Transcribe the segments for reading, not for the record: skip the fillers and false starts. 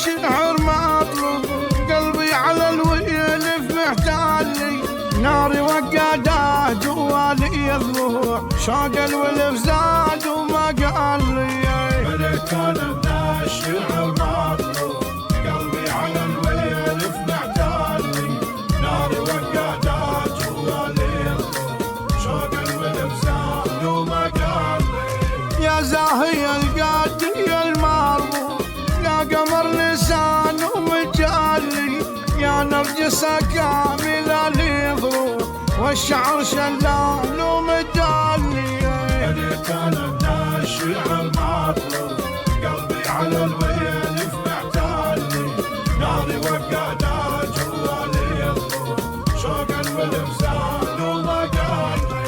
الشعر مطلوب، قلبي على الويلف محتالي، ناري وقاده جوالي يضلوع، شوق الولف زاد وما قال لي. ملك انا من الشعر مطلوب، قلبي على الويلف محتالي، ناري وقاده جوالي يضلوع، شوق الولف زاد وما قال لي. يا زاهي القادي المربوط، يا قمر لسان ومجالي، يا نرجسة كاملة الضروح، والشعر شلال ومدالي. ملك انا من الشعر مطلوب، قلبي على الويلف محتالي، ناري وقاده جوالي يضلوع، شوق الولف زاد وما قال لي.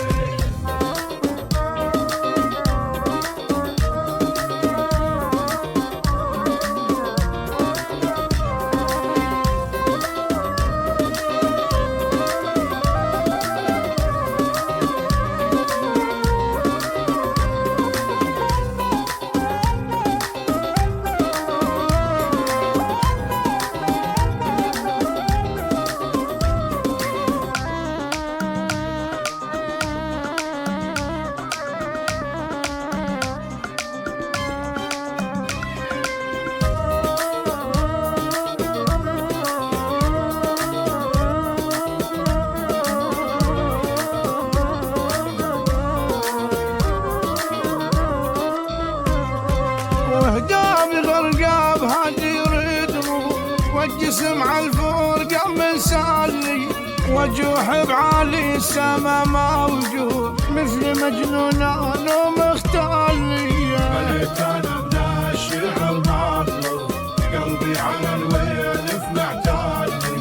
وهدامي غرقاب هادي ردمه، والجسم عالفرقة مسالي، وجوح بعالي السما موجود، مثل مجنونان ومختالي. ملك انا من الشعر مطلوب، قلبي على الويلف محتالي،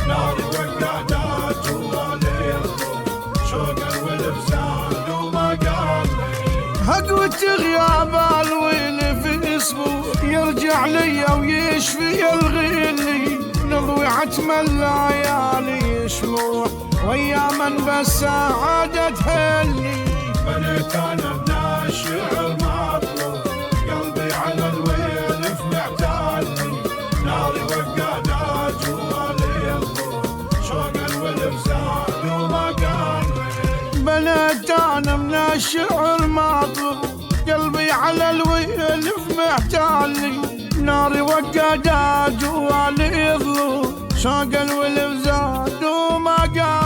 ناري وقاده جوالي يضلوع، شوق الولف زاد وما قال لي. هقوة غياب الويلف اسبوع، يرجع لي ويشفي الغيلي، نضوي عتم الليالي شموع، واياما بس عادة تهلي. ملك انا من الشعر مطلوب، قلبي على الويلف محتالي، ناري وقاده جوالي يضلوع، شوق الولف زاد وما قال لي. بنيت انا من الشعر مطلوب، قلبي على الويلف محتالي، ناري وقاده جوالي يضلوع، شوق الولف زاد وما قال